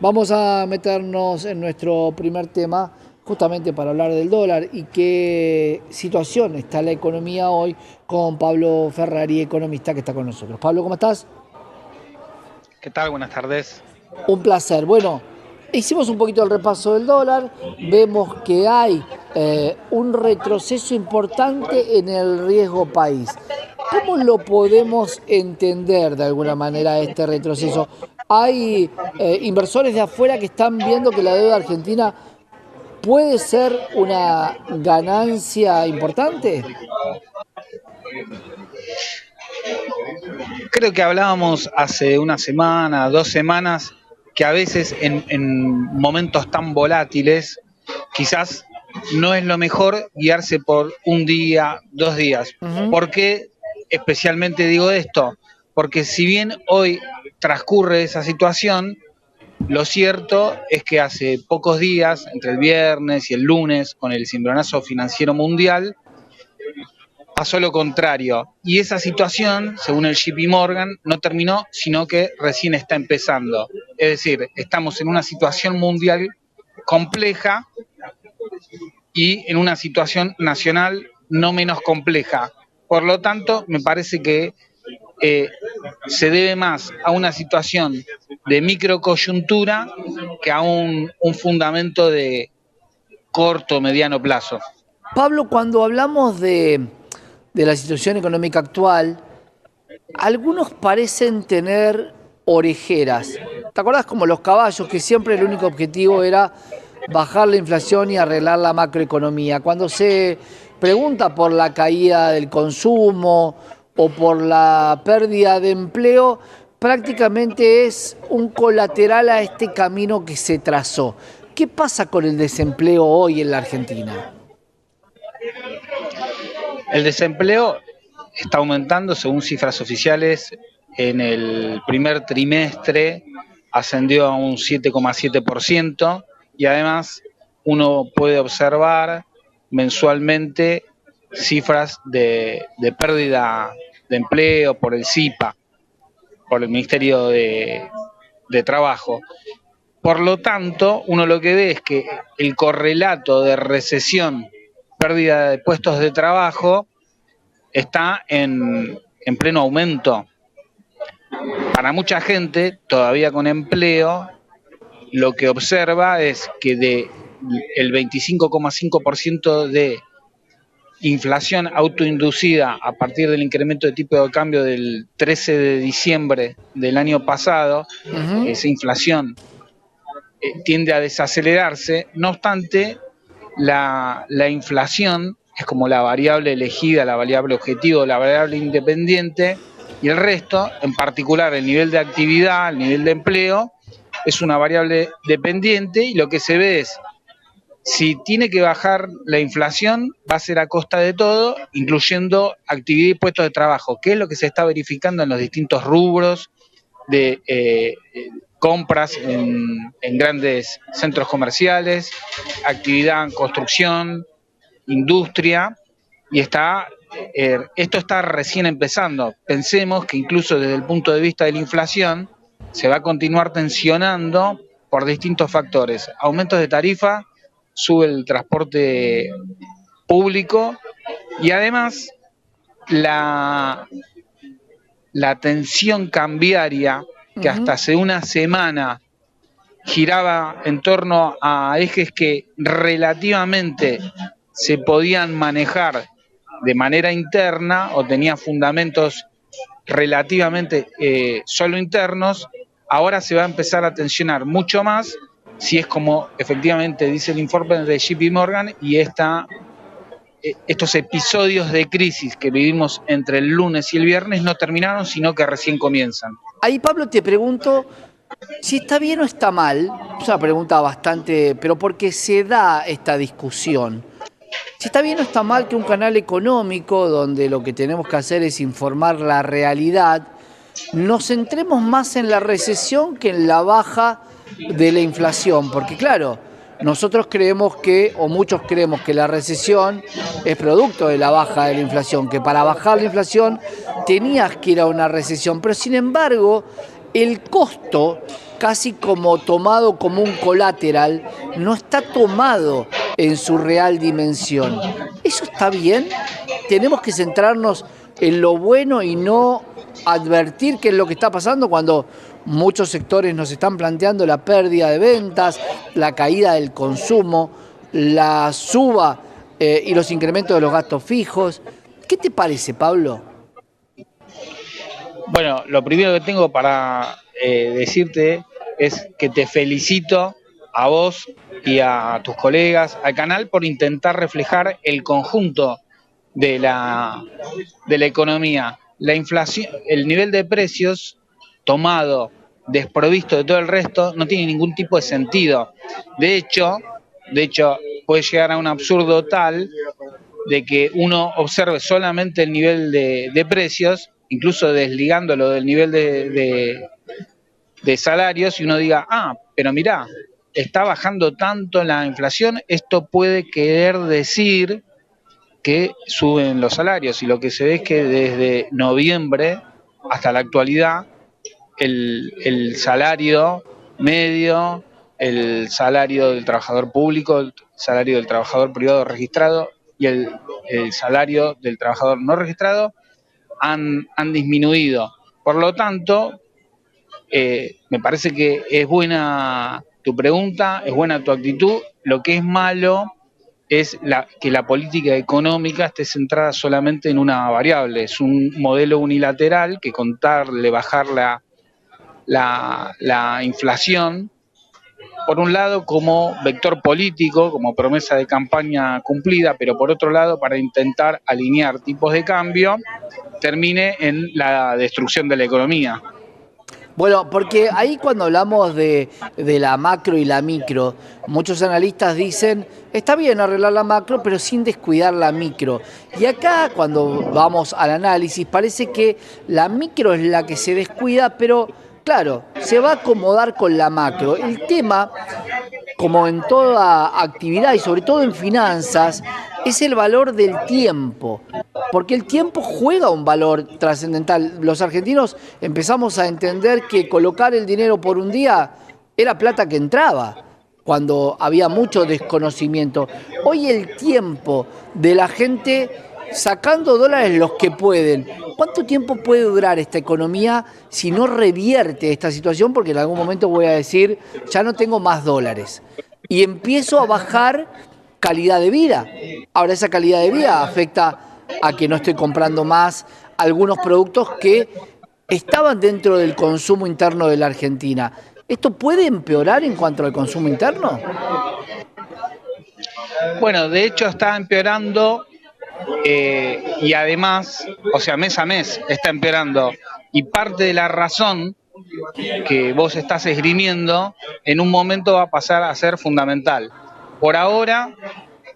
Vamos a meternos en nuestro primer tema, justamente para hablar del dólar y qué situación está la economía hoy, con Pablo Ferrari, economista, que está con nosotros. Pablo, ¿cómo estás? ¿Qué tal? Buenas tardes. Un placer. Bueno, hicimos un poquito el repaso del dólar, vemos que hay un retroceso importante en el riesgo país. ¿Cómo lo podemos entender de alguna manera este retroceso? Hay inversores de afuera que están viendo que la deuda argentina puede ser una ganancia importante. Creo que hablábamos hace una semana, 2 semanas, que a veces en momentos tan volátiles, quizás no es lo mejor guiarse por un día, 2 días. Ujú. ¿Por qué especialmente digo esto? Porque si bien hoy transcurre esa situación, lo cierto es que hace pocos días, entre el viernes y el lunes, con el cimbronazo financiero mundial, pasó lo contrario. Y esa situación, según el JP Morgan, no terminó, sino que recién está empezando. Es decir, estamos en una situación mundial compleja y en una situación nacional no menos compleja. Por lo tanto, me parece que eh, se debe más a una situación de microcoyuntura que a un fundamento de corto o mediano plazo. Pablo, cuando hablamos de la situación económica actual, algunos parecen tener orejeras. ¿Te acordás como los caballos, que siempre el único objetivo era bajar la inflación y arreglar la macroeconomía? Cuando se pregunta por la caída del consumo o por la pérdida de empleo, prácticamente es un colateral a este camino que se trazó. ¿Qué pasa con el desempleo hoy en la Argentina? El desempleo está aumentando según cifras oficiales. En el primer trimestre ascendió a un 7,7% y además uno puede observar mensualmente cifras de pérdida de empleo por el CIPA, por el Ministerio de Trabajo. Por lo tanto, uno lo que ve es que el correlato de recesión, pérdida de puestos de trabajo, está en pleno aumento. Para mucha gente, todavía con empleo, lo que observa es que el 25,5% de inflación autoinducida a partir del incremento de tipo de cambio del 13 de diciembre del año pasado, Ujú. esa inflación tiende a desacelerarse. No obstante, la inflación es como la variable elegida, la variable objetivo, la variable independiente, y el resto, en particular el nivel de actividad, el nivel de empleo, es una variable dependiente, y lo que se ve es, si tiene que bajar la inflación, va a ser a costa de todo, incluyendo actividad y puestos de trabajo, que es lo que se está verificando en los distintos rubros de compras en grandes centros comerciales, actividad en construcción, industria, y esto está recién empezando. Pensemos que incluso desde el punto de vista de la inflación se va a continuar tensionando por distintos factores. Aumentos de tarifa, sube el transporte público y además la, la tensión cambiaria que hasta Ujú. hace una semana giraba en torno a ejes que relativamente se podían manejar de manera interna o tenían fundamentos relativamente solo internos, ahora se va a empezar a tensionar mucho más si es como efectivamente dice el informe de JP Morgan y estos episodios de crisis que vivimos entre el lunes y el viernes no terminaron, sino que recién comienzan. Ahí, Pablo, te pregunto si está bien o está mal. Es una pregunta bastante, pero porque se da esta discusión. Si está bien o está mal que un canal económico, donde lo que tenemos que hacer es informar la realidad, nos centremos más en la recesión que en la baja de la inflación. Porque claro, nosotros creemos que, o muchos creemos que la recesión es producto de la baja de la inflación, que para bajar la inflación tenías que ir a una recesión. Pero sin embargo, el costo, casi como tomado como un colateral, no está tomado en su real dimensión. ¿Eso está bien? Tenemos que centrarnos en lo bueno y no advertir qué es lo que está pasando cuando muchos sectores nos están planteando la pérdida de ventas, la caída del consumo, la suba y los incrementos de los gastos fijos. ¿Qué te parece, Pablo? Bueno, lo primero que tengo para decirte es que te felicito a vos y a tus colegas, al canal, por intentar reflejar el conjunto de la economía. La inflación, el nivel de precios tomado, desprovisto de todo el resto, no tiene ningún tipo de sentido. De hecho, de hecho, puede llegar a un absurdo tal de que uno observe solamente el nivel de precios, incluso desligándolo del nivel de salarios, y uno diga, ah, pero mirá, está bajando tanto la inflación, esto puede querer decir que suben los salarios, y lo que se ve es que desde noviembre hasta la actualidad el salario medio, el salario del trabajador público, el salario del trabajador privado registrado y el salario del trabajador no registrado han disminuido. Por lo tanto, me parece que es buena tu pregunta, es buena tu actitud. Lo que es malo es que la política económica esté centrada solamente en una variable. Es un modelo unilateral que contarle bajar la inflación, por un lado como vector político, como promesa de campaña cumplida, pero por otro lado para intentar alinear tipos de cambio, termine en la destrucción de la economía. Bueno, porque ahí cuando hablamos de la macro y la micro, muchos analistas dicen, está bien arreglar la macro, pero sin descuidar la micro. Y acá cuando vamos al análisis, parece que la micro es la que se descuida, pero claro, se va a acomodar con la macro. El tema, como en toda actividad y sobre todo en finanzas, es el valor del tiempo. Porque el tiempo juega un valor trascendental. Los argentinos empezamos a entender que colocar el dinero por un día era plata que entraba, cuando había mucho desconocimiento. Hoy el tiempo de la gente sacando dólares los que pueden. ¿Cuánto tiempo puede durar esta economía si no revierte esta situación? Porque en algún momento voy a decir, ya no tengo más dólares. Y empiezo a bajar calidad de vida. Ahora esa calidad de vida afecta a que no estoy comprando más algunos productos que estaban dentro del consumo interno de la Argentina. ¿Esto puede empeorar en cuanto al consumo interno? Bueno, de hecho está empeorando y además, o sea, mes a mes está empeorando. Y parte de la razón que vos estás esgrimiendo en un momento va a pasar a ser fundamental. Por ahora,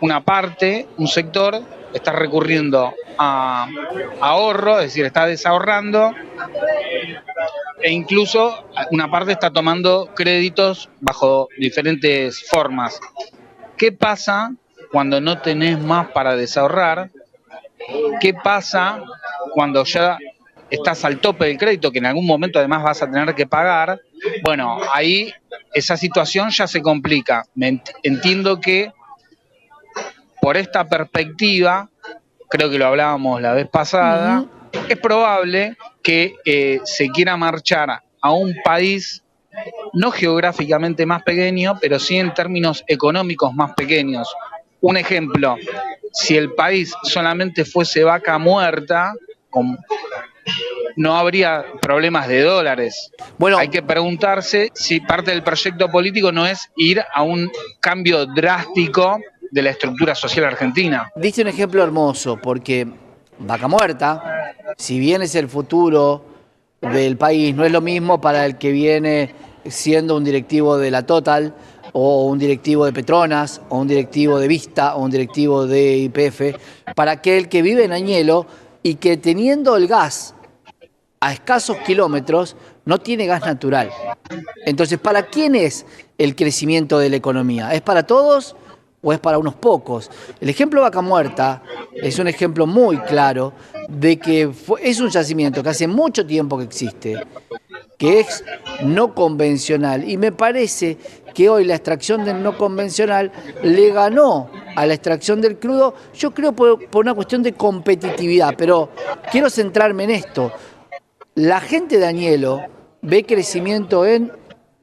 una parte, un sector, está recurriendo a ahorro, es decir, está desahorrando, e incluso una parte está tomando créditos bajo diferentes formas. ¿Qué pasa cuando no tenés más para desahorrar? ¿Qué pasa cuando ya estás al tope del crédito, que en algún momento además vas a tener que pagar? Bueno, ahí esa situación ya se complica. Entiendo que por esta perspectiva, creo que lo hablábamos la vez pasada, es probable que se quiera marchar a un país no geográficamente más pequeño, pero sí en términos económicos más pequeños. Un ejemplo, si el país solamente fuese vaca muerta, no habría problemas de dólares. Bueno, hay que preguntarse si parte del proyecto político no es ir a un cambio drástico de la estructura social argentina. Diste un ejemplo hermoso, porque vaca muerta, si bien es el futuro del país, no es lo mismo para el que viene siendo un directivo de la Total, o un directivo de Petronas, o un directivo de Vista, o un directivo de YPF, para aquel que vive en Añelo y que teniendo el gas a escasos kilómetros no tiene gas natural. Entonces, ¿para quién es el crecimiento de la economía? ¿Es para todos o es para unos pocos? El ejemplo Vaca Muerta es un ejemplo muy claro de que es un yacimiento que hace mucho tiempo que existe, que es no convencional. Y me parece que hoy la extracción del no convencional le ganó a la extracción del crudo, yo creo por una cuestión de competitividad, pero quiero centrarme en esto. La gente de Añelo ve crecimiento en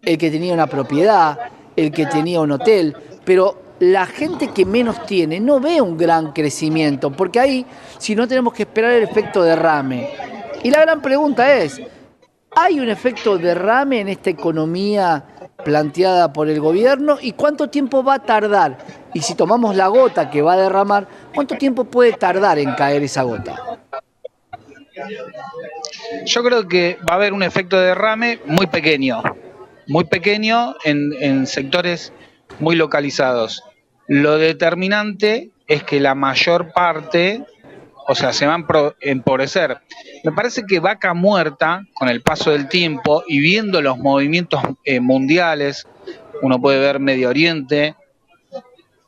el que tenía una propiedad, el que tenía un hotel, pero la gente que menos tiene no ve un gran crecimiento, porque ahí, si no, tenemos que esperar el efecto derrame. Y la gran pregunta es, ¿hay un efecto derrame en esta economía planteada por el gobierno? ¿Y cuánto tiempo va a tardar? Y si tomamos la gota que va a derramar, ¿cuánto tiempo puede tardar en caer esa gota? Yo creo que va a haber un efecto de derrame muy pequeño en sectores muy localizados. Lo determinante es que la mayor parte, o sea, se va a empobrecer. Me parece que Vaca Muerta, con el paso del tiempo y viendo los movimientos mundiales, uno puede ver Medio Oriente,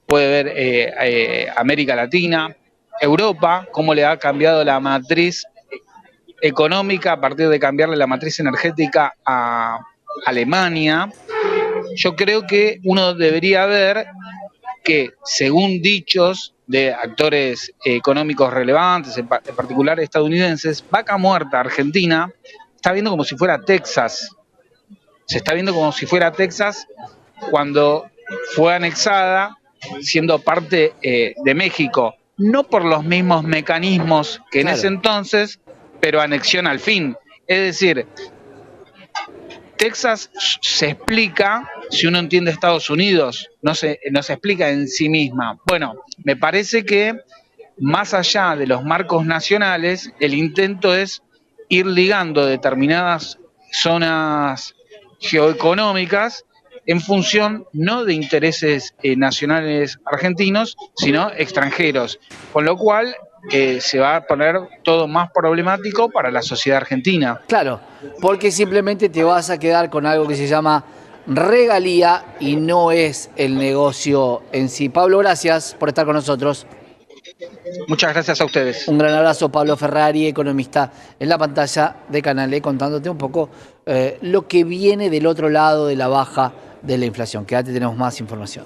puede ver América Latina, Europa, cómo le ha cambiado la matriz económica a partir de cambiarle la matriz energética a Alemania. Yo creo que uno debería ver que, según dichos de actores económicos relevantes, en particular estadounidenses, Vaca Muerta, Argentina, está viendo como si fuera Texas. Se está viendo como si fuera Texas cuando fue anexada, siendo parte de México. No por los mismos mecanismos que en ese entonces, pero anexión al fin. Es decir, Texas se explica, si uno entiende Estados Unidos, no se explica en sí misma. Bueno, me parece que más allá de los marcos nacionales, el intento es ir ligando determinadas zonas geoeconómicas en función no de intereses nacionales argentinos, sino extranjeros, con lo cual se va a poner todo más problemático para la sociedad argentina. Claro, porque simplemente te vas a quedar con algo que se llama regalía y no es el negocio en sí. Pablo, gracias por estar con nosotros. Muchas gracias a ustedes. Un gran abrazo, Pablo Ferrari, economista, en la pantalla de Canal E, contándote un poco lo que viene del otro lado de la baja de la inflación. Quédate, tenemos más información.